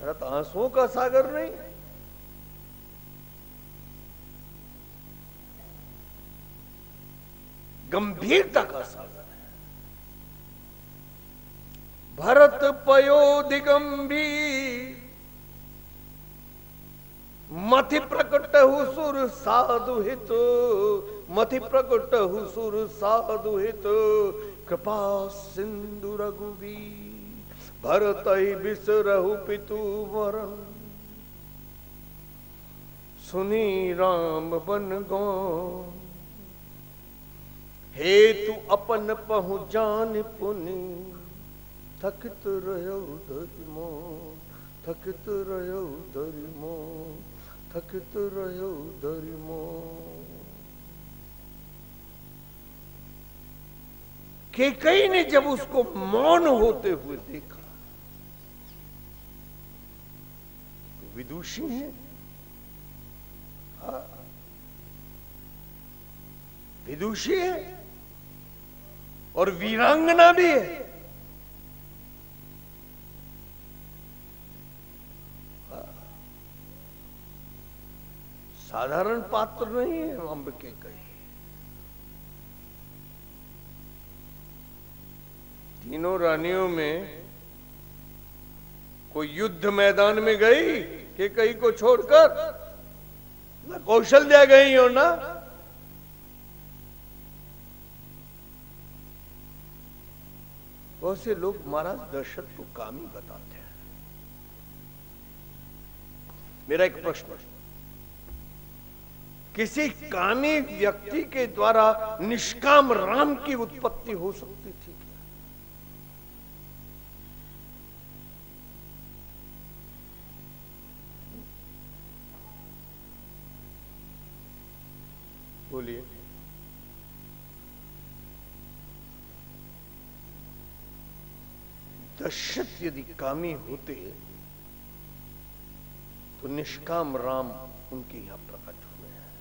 मेरा तो आंसुओं का सागर नहीं, गंभीरता का सागर है। भरत पयोधिगंभीर मति प्रकट हुसुर साधु हित, मति प्रकट हुसुर साधु हित, कृपा सिंधु रघुवीर भरत बिसरहु पितु वरन, सुनी राम बन गो हेतु अपन पहुँचान पुनि, थकित रहो धर्मो, थकित रहो धर्मो, थकित रहो धर्मो। कैकेयी ने जब उसको मौन होते हुए देखा तो विदुषी है, विदुषी है और वीरांगना भी है। साधारण पात्र नहीं है अम्ब के कई। तीनों रानियों में कोई युद्ध मैदान में गई कि कई को छोड़कर, ना कौशल्या गई और ना बहुत से लोग महाराज दशरथ को कामी बताते हैं। मेरा एक प्रश्न है, किसी कामी व्यक्ति के द्वारा निष्काम राम की उत्पत्ति हो सकती थी क्या? बोलिए। दशरथ यदि कामी होते तो निष्काम राम उनके यहां प्रकट हुए हैं।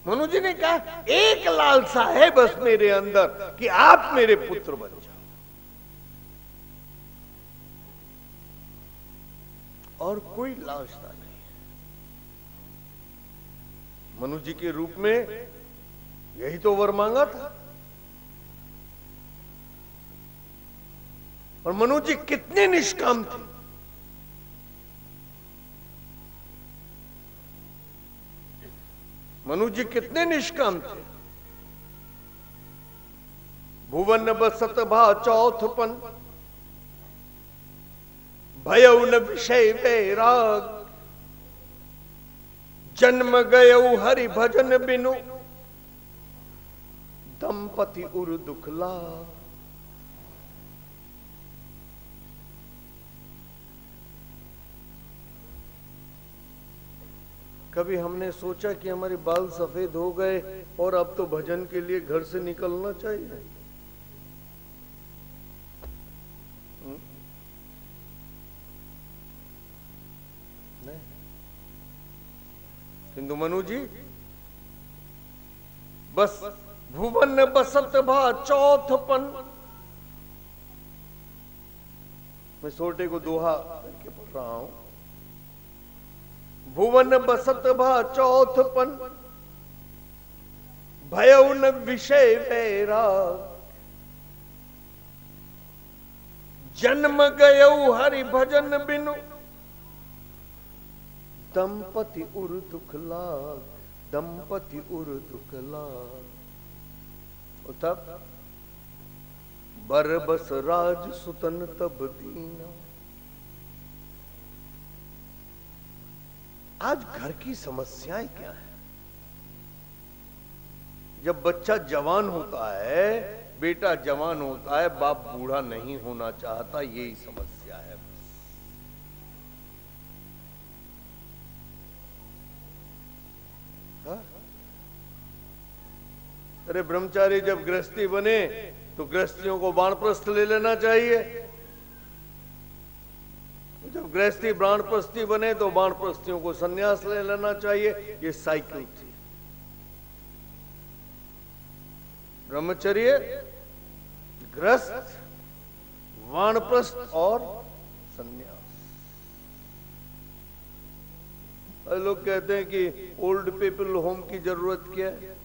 मनु जी ने कहा एक लालसा है बस मेरे अंदर कि आप मेरे पुत्र बन जाओ, और कोई लालसा नहीं। मनु जी के रूप में यही तो वर मांगा था। और मनु जी कितने निष्काम थे। मनु जी कितने निष्काम थे। भुवन बसत भा चौथपन, भयउ न विषय वैराग, जन्म गयउ हरि भजन बिनु, दंपति उर दुखला। कभी हमने सोचा कि हमारे बाल सफेद हो गए और अब तो भजन के लिए घर से निकलना चाहिए? नहीं। किंतु मनु जी बस भुवन बसत भा चौथपन, मैं सोटे को दोहा करके पढ़ रहा हूं। भुवन बसत भा चौथपन, भयउ न विषय वैराग, जन्म गयउ हरि भजन बिनु, दंपति उर दुख लाग, दंपति उर दुख लाग। और तब बरबस राज सुतन तब दीना। आज घर की समस्याएं क्या है? जब बच्चा जवान होता है, बेटा जवान होता है, बाप बूढ़ा नहीं होना चाहता, यही समस्या है बस। अरे ब्रह्मचारी जब गृहस्थी बने तो गृहस्थियों को वानप्रस्थ ले लेना चाहिए, जब गृहस्थी वानप्रस्थी बने तो वानप्रस्थियों को संन्यास ले लेना चाहिए। ये साइकिल थी। ब्रह्मचर्य, गृहस्थ, वानप्रस्थ और संन्यास। लोग कहते हैं कि ओल्ड पीपल होम की जरूरत क्या है?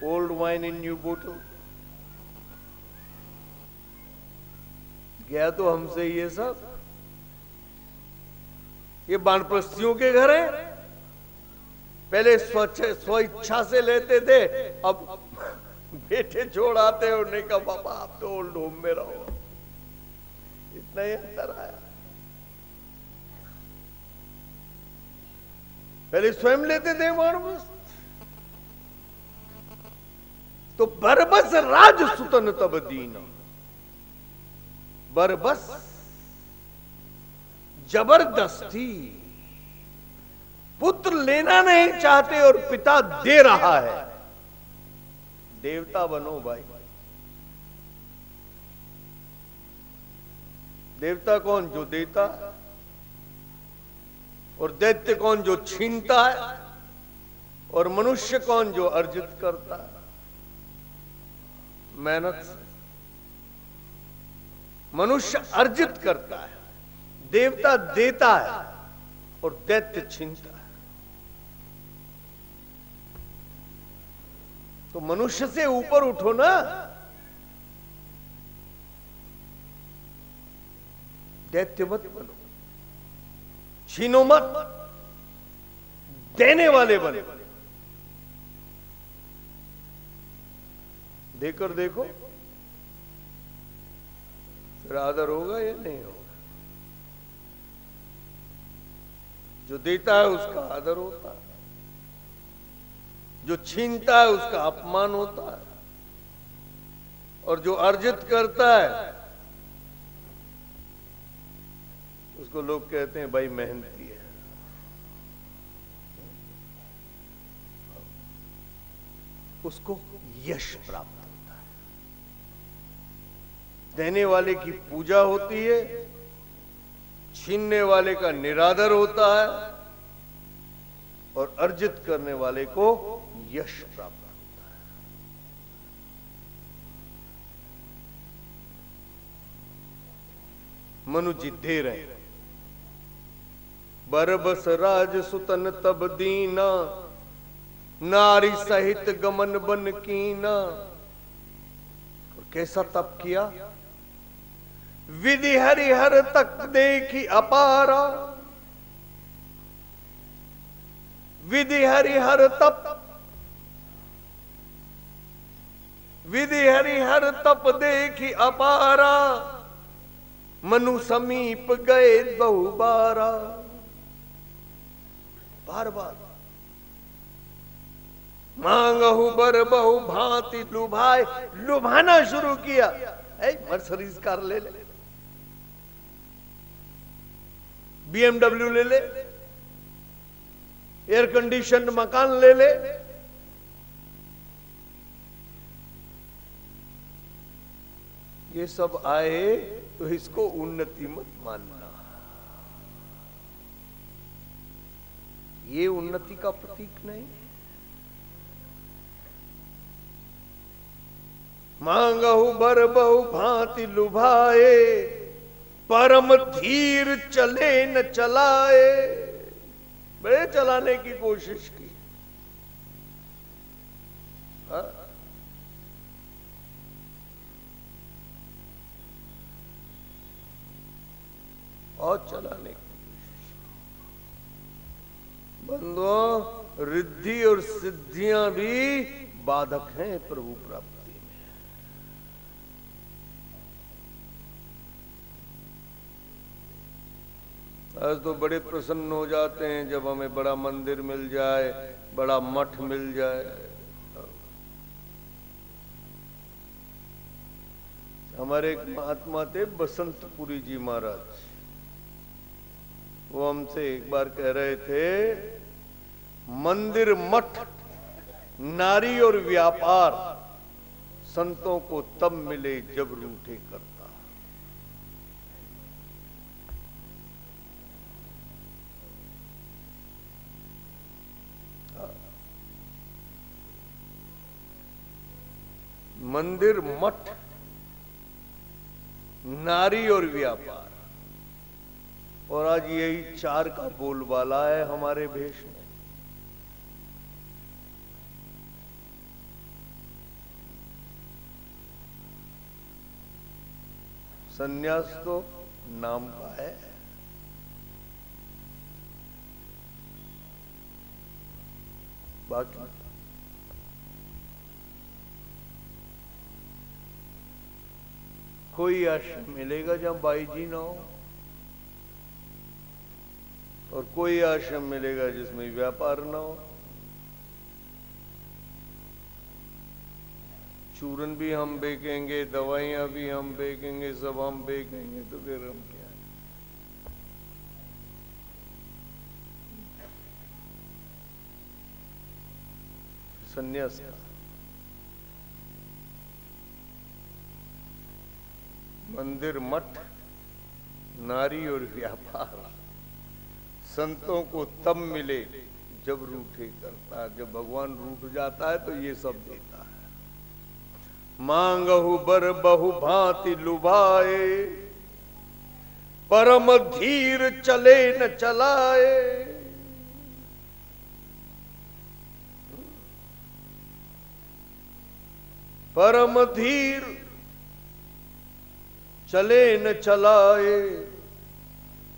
ओल्ड वाइन इन न्यू बोतल। गया तो हमसे ये सब। ये वानप्रस्थियों के घर हैं। पहले स्व इच्छा से लेते थे, अब बेटे छोड़ आते हैं, उन्होंने कहा पापा आप तो ओल्ड होम में रहो। इतना ही अंतर आया। पहले स्वयं लेते थे वानप्रस्थ। तो बरबस राज सुतन तब दीना। बरबस जबरदस्ती। पुत्र लेना नहीं चाहते और पिता दे रहा है। देवता बनो भाई। देवता कौन? जो देता है। और दैत्य कौन? जो छीनता है। और मनुष्य कौन? जो अर्जित करता है मेहनत से। मनुष्य अर्जित करता है, देवता देता है और दैत्य छीनता है। तो मनुष्य से ऊपर उठो ना। दैत्य मत बनो, छीनो मत, देने वाले बनो। देकर देखो फिर आदर होगा या नहीं होगा। जो देता है उसका आदर होता है, जो छीनता है उसका अपमान होता है, और जो अर्जित करता है उसको लोग कहते हैं भाई मेहनती है। उसको यश प्राप्त होता है। देने वाले की पूजा होती है, छीनने वाले का निरादर होता है, और अर्जित करने वाले को यश प्राप्त होता है। मनु जी दे रहे हैं। बरबस राज सुतन तब दीना, नारी सहित गमन बन कीना। और कैसा तप किया? विधि हरिहर तक देखी अपारा। विधि हरिहर तप, विधि हरिहर तप देखी अपारा। मनु समीप गए बहु बारा। बार बार मांगहु बर बहु भांति लुभाए। लुभाना शुरू किया। मर्सिडीज कार ले ले, BMW ले ले, एयर कंडीशन मकान ले ले। ये सब आए तो इसको उन्नति मत मानना। ये उन्नति का प्रतीक नहीं। मांगहु बर बहु भांति लुभाए, परम धीर चले न चलाए। बड़े चलाने की कोशिश की। और चलाने की कोशिश। बंधुओं, रिद्धि और सिद्धियां भी बाधक हैं प्रभु प्राप्ति में। आज तो बड़े प्रसन्न हो जाते हैं जब हमें बड़ा मंदिर मिल जाए, बड़ा मठ मिल जाए। हमारे एक महात्मा थे बसंतपुरी जी महाराज। वो हमसे एक बार कह रहे थे, मंदिर, मठ, नारी और व्यापार संतों को तब मिले जब रूठे करता। मंदिर, मठ, नारी और व्यापार, और आज यही चार का बोलबाला है हमारे भेष में। संन्यास तो नाम का है, बाकी कोई आश्रम मिलेगा जहां बाई जी ना हो, और कोई आश्रम मिलेगा जिसमें व्यापार ना हो। चूरन भी हम बेचेंगे, दवाइयां भी हम बेचेंगे, सब हम बेचेंगे, तो फिर हम क्या? संन्यास का मंदिर, मठ, नारी और व्यापार संतों को तब मिले जब रूठे करता है। जब भगवान रूठ जाता है तो ये सब देता है। मांगहु बर बहु भांति लुभाए, परम धीर चले न चलाए। परम धीर चले न चलाए।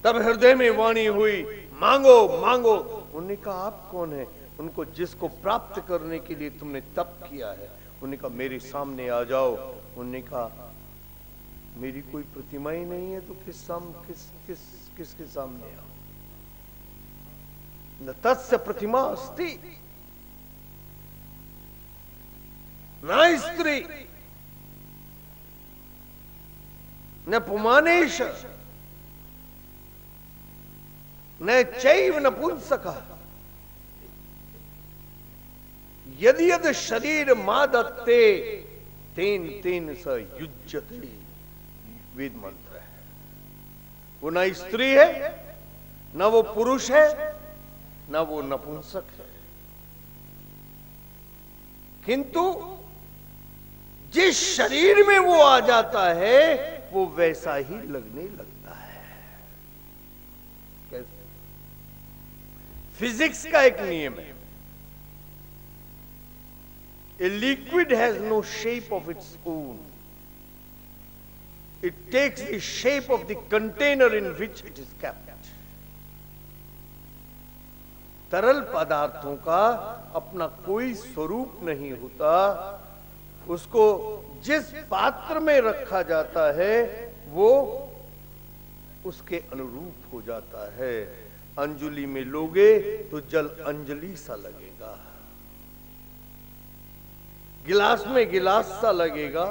तब हृदय में वाणी हुई, मांगो मांगो। उन्होंने कहा आप कौन है? उनको जिसको प्राप्त करने के लिए तुमने तप किया है। उन्होंने कहा मेरे सामने आ जाओ। उन्होंने कहा मेरी कोई प्रतिमा ही नहीं है तो किसके सामने आओ? न तस्य प्रतिमा अस्ति न स्त्री न पुमानेश न चैव न पुंसकः यदि यद शरीर मादत्ते तेन तेन स युज्यते। वेद मंत्र है। वो ना स्त्री है, ना वो पुरुष है, ना वो नपुंसक है, किंतु जिस शरीर में वो आ जाता है वो वैसा ही लगने लगता है। कैसे? फिजिक्स का एक नियम है, a liquid has no shape of its own. It takes the shape of the container in which it is kept. तरल पदार्थों का अपना कोई स्वरूप नहीं होता। उसको जिस पात्र में रखा जाता है वो उसके अनुरूप हो जाता है। अंजलि में लोगे तो जल अंजलि सा लगेगा, गिलास में गिलास सा लगेगा,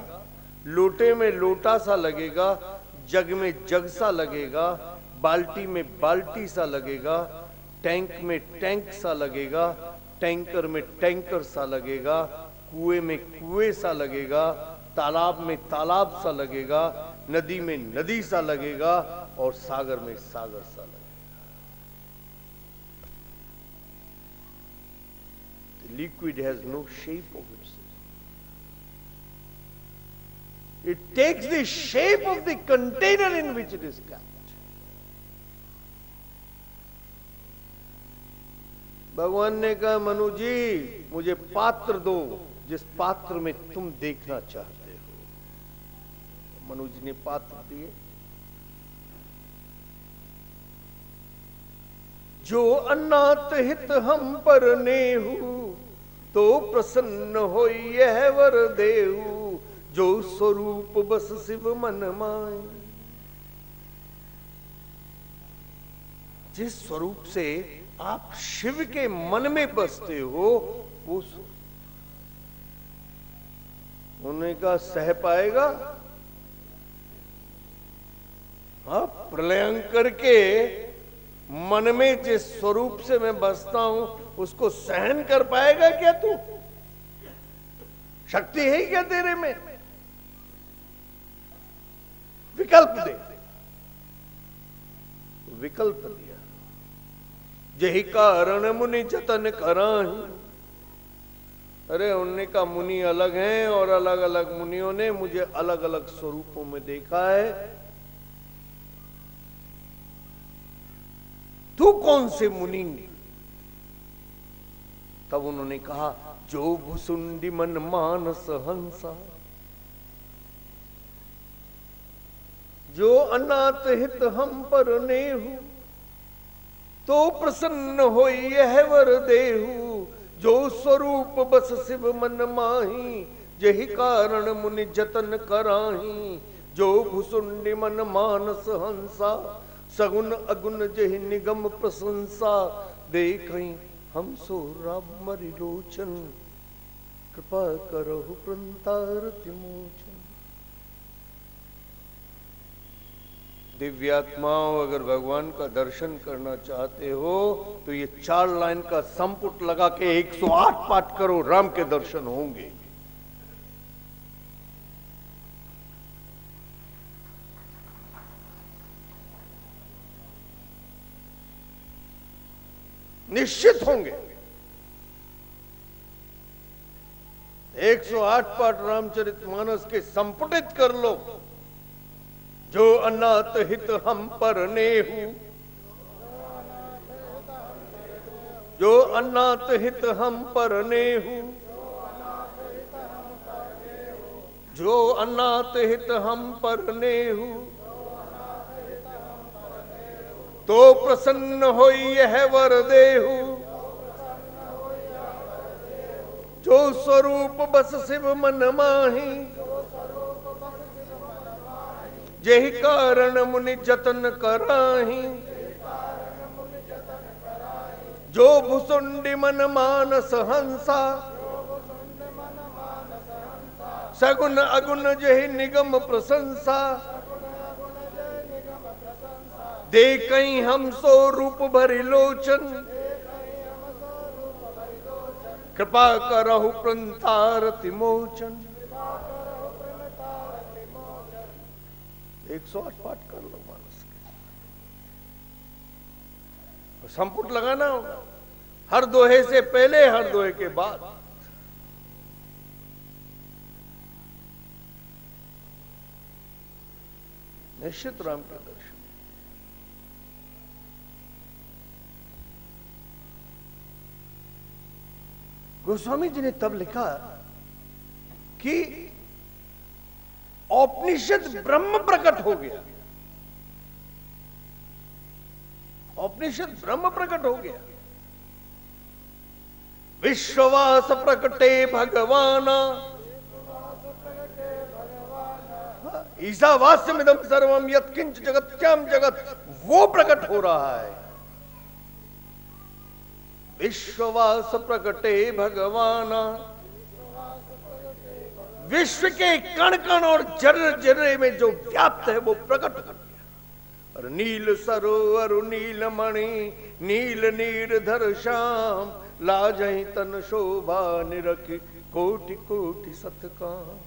लोटे में लोटा सा लगेगा, जग में जग सा लगेगा, बाल्टी में बाल्टी सा लगेगा, टैंक में टैंक सा लगेगा, टैंकर में टैंकर सा लगेगा, कुएं में कुएं सा लगेगा, तालाब में तालाब सा लगेगा, नदी में नदी सा लगेगा, और सागर में सागर सा लगेगा। The liquid has no shape of itself. It takes the shape of the container in which it is kept. भगवान ने कहा मनु जी मुझे पात्र दो जिस पात्र में तुम देखना चाहते हो। मनु जी ने पात्र दिए। जो अन्नात हित हम पर नेहु तो प्रसन्न हो यह वर देहु। जो स्वरूप बस शिव मन माए। जिस स्वरूप से आप शिव के मन में बसते हो वो उन्होंने कहा सह पाएगा? हाँ, प्रलयंकर के मन में जिस स्वरूप से मैं बसता हूं उसको सहन कर पाएगा क्या तू? शक्ति है क्या तेरे में? विकल्प दे। विकल्प दिया। जही कारण मुनि जतन कराही अरे उनने का मुनि अलग हैं और अलग अलग मुनियों ने मुझे अलग अलग स्वरूपों में देखा है। तू कौन से मुनि? तब उन्होंने कहा, जो भुसुंडी मन मानस हंसा, जो अनाथ हित हम पर नेहु, तो प्रसन्न होई यह वर देहु, जो स्वरूप बस शिव मन माही, जहि कारण मुनि जतन कराही, जो भुसुंडी मन मानस हंसा, सगुन अगुन जहि निगम प्रशंसा, देखई हम सो राम मरि लोचन, कृपा करहु प्रंतारति मोचन। दिव्यात्माओं, अगर भगवान का दर्शन करना चाहते हो तो ये 4 लाइन का संपुट लगा के 108 पाठ करो, राम के दर्शन होंगे। निश्चित होंगे। 108 पाठ रामचरितमानस के संपुटित कर लो। जो अनाथ हित हम पर नेहु, जो अनाथ हित हम पर नेहु, जो अनाथ हित हम पर नेहु, तो प्रसन्न होई यह वर देहु, जो स्वरूप बस शिव मन माही, यही कारण मुनि जतन कराही, जो भुसुंडी मन मानस हंसा, सगुन अगुन जहि निगम प्रशंसा, देखई हम सो रूप भरि लोचन, कृपा करहु प्रंतारति मोचन। 108 पाठ कर लो मानस के। संपुट लगाना होगा, हर दोहे से पहले, हर दोहे के बाद। निश्चित राम के दर्शन। गोस्वामी जी ने तब लिखा कि औपनिषद ब्रह्म प्रकट हो गया, औपनिषद ब्रह्म प्रकट हो गया। विश्ववास प्रकटे भगवाना, ईशावास्यमिदं सर्वम यत्किंच जगत्याम जगत, वो प्रकट हो रहा है। विश्ववास प्रकटे भगवाना, विश्व के कण कण और जर्र जर्रे में जो व्याप्त है वो प्रकट कर दिया। और नील सरोवर नील मणि, नील नीरधर श्याम, लाजहि तन शोभा निरखि, कोटि कोटि सतकाम।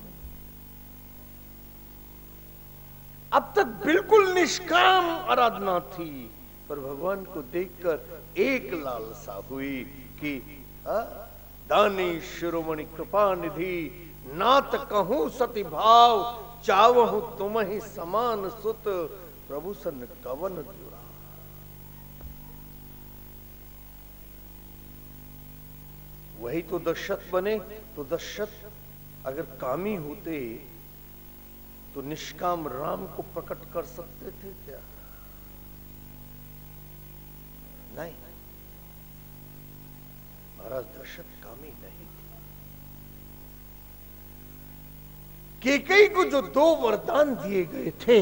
अब तक बिल्कुल निष्काम आराधना थी, पर भगवान को देखकर एक लालसा हुई कि दानी शिरोमणि कृपा निधि, नात कहूं सति भाव, चावहु तुम ही समान सुत, प्रभु सन कवन जुरा। वही तो दशरथ बने, तो दशरथ अगर कामी होते तो निष्काम राम को प्रकट कर सकते थे क्या? नहीं, महाराज दशरथ कामी नहीं थे। कैकेयी को जो 2 वरदान दिए गए थे,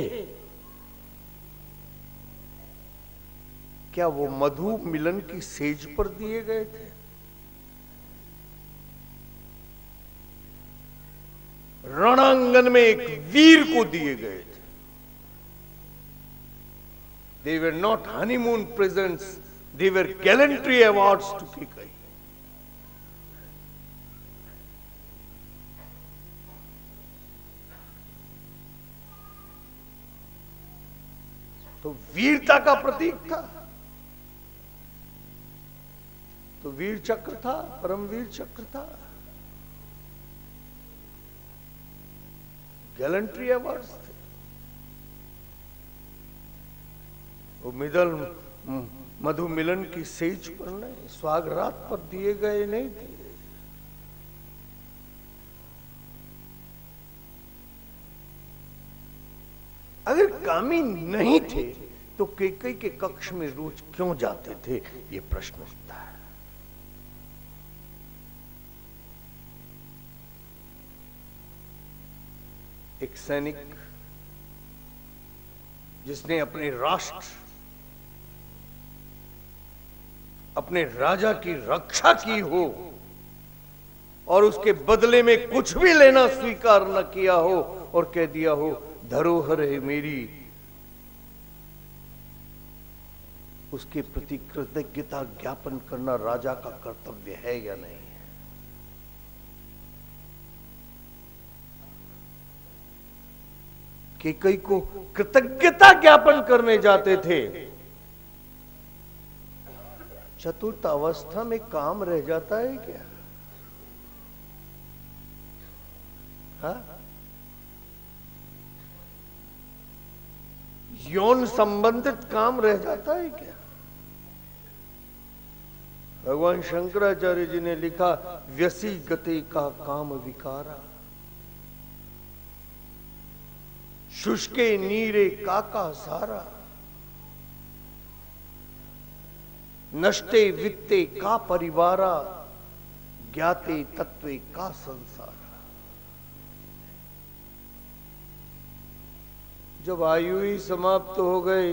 क्या वो मधु मिलन की सेज पर दिए गए थे? रणांगन में एक वीर को दिए गए थे। They were not honeymoon presents, they were gallantry awards to Kaikeyi. तो वीरता का प्रतीक था, तो वीर चक्र था, परमवीर चक्र था। गैलेंट्री अवार्ड्स थे। वो मधु मिलन की सेज पर नहीं, स्वागरात पर दिए गए नहीं थे। अगर कामी नहीं थे तो कैकेयी के कक्ष में रोज क्यों जाते थे, ये प्रश्न उठता है। एक सैनिक जिसने अपने राष्ट्र, अपने राजा की रक्षा की हो और उसके बदले में कुछ भी लेना स्वीकार न किया हो और कह दिया हो धरोहर है मेरी, उसके प्रति कृतज्ञता ज्ञापन करना राजा का कर्तव्य है या नहीं? कैकेयी को कृतज्ञता ज्ञापन करने जाते थे। चतुर्थ अवस्था में काम रह जाता है क्या? हाँ? यौन संबंधित काम रह जाता है क्या? भगवान शंकराचार्य जी ने लिखा व्यसी गति का काम विकारा, शुष्के नीरे काका सारा, नष्टे वित्ते का परिवारा, ज्ञाते तत्वे का संसार। जब आयु ही समाप्त हो गई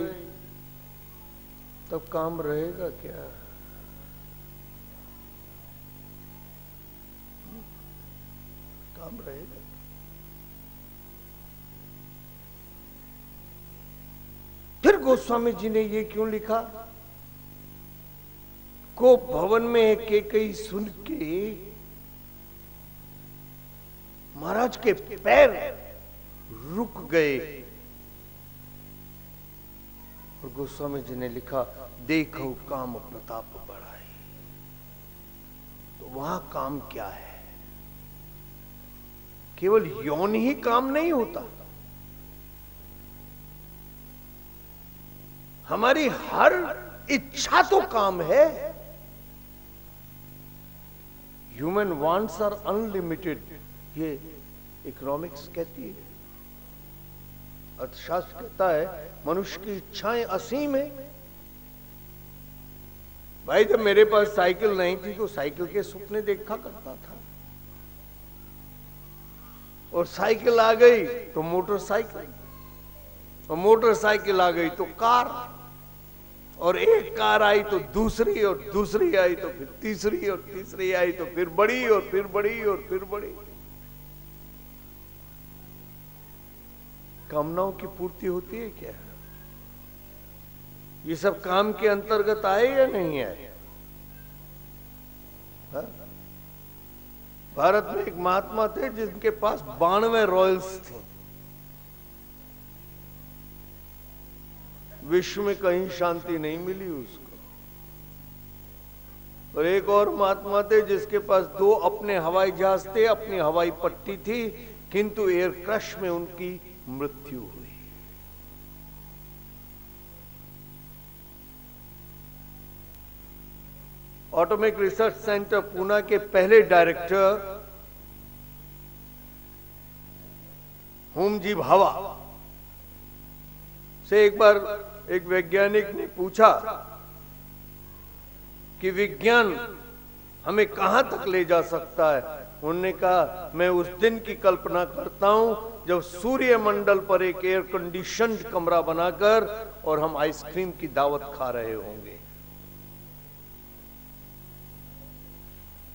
तब काम रहेगा क्या? काम रहेगा? फिर गोस्वामी जी ने ये क्यों लिखा? को भवन में कैकेयी सुन के महाराज के पैर रुक गए और गोस्वामी जी ने लिखा देखो काम प्रताप बढ़ाई। तो वहां काम क्या है? केवल यौन ही काम नहीं होता, हमारी हर इच्छा तो काम है। ह्यूमन वांट्स आर अनलिमिटेड, ये इकोनॉमिक्स कहती है, अर्थशास्त्र कहता है मनुष्य की इच्छाएं असीम है। भाई जब मेरे पास साइकिल नहीं थी तो साइकिल के सपने देखा करता था, और साइकिल आ गई तो मोटरसाइकिल, और मोटरसाइकिल आ गई तो कार, और एक कार आई तो दूसरी, और दूसरी आई तो फिर तीसरी, और तीसरी आई तो फिर बड़ी, और फिर बड़ी, और फिर बड़ी। कामनाओं की पूर्ति होती है क्या? ये सब काम के अंतर्गत आए या नहीं आए? भारत में एक महात्मा थे जिनके पास 92 रॉयल्स थे। विश्व में कहीं शांति नहीं मिली उसको। और एक और महात्मा थे जिसके पास 2 अपने हवाई जहाज थे, अपनी हवाई पट्टी थी, किंतु एयर क्रैश में उनकी मृत्यु हुई। ऑटोमिक रिसर्च सेंटर पूना के पहले डायरेक्टर होमजी भाभा से एक बार एक वैज्ञानिक ने पूछा कि विज्ञान हमें कहां तक ले जा सकता है। उन्होंने कहा मैं उस दिन की कल्पना करता हूं जब सूर्य मंडल पर एक एयर कंडीशन्ड कमरा बनाकर और हम आइसक्रीम की दावत खा रहे होंगे।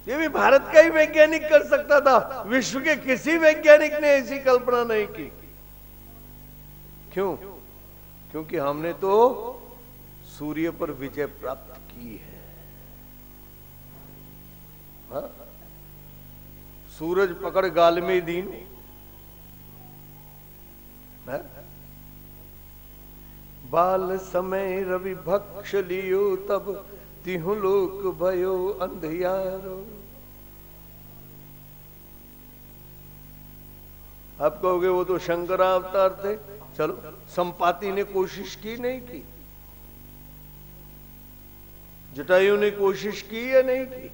ये भी भारत का ही वैज्ञानिक कर सकता था, विश्व के किसी वैज्ञानिक ने ऐसी कल्पना नहीं की। क्यों? क्योंकि हमने तो सूर्य पर विजय प्राप्त की है। हा? सूरज पकड़ गाल में दीन, बाल समय रवि भक्ष लियो तब तिहु लोक भयो अंधियारो। आप कहोगे वो तो शंकर अवतार थे। चलो, संपाति ने कोशिश की नहीं की? जटायु ने कोशिश की या नहीं की?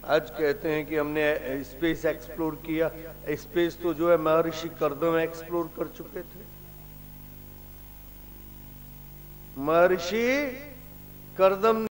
आज कहते हैं कि हमने स्पेस एक्सप्लोर किया। स्पेस तो जो है महर्षि कर्दम एक्सप्लोर कर चुके थे। महर्षि कर्दम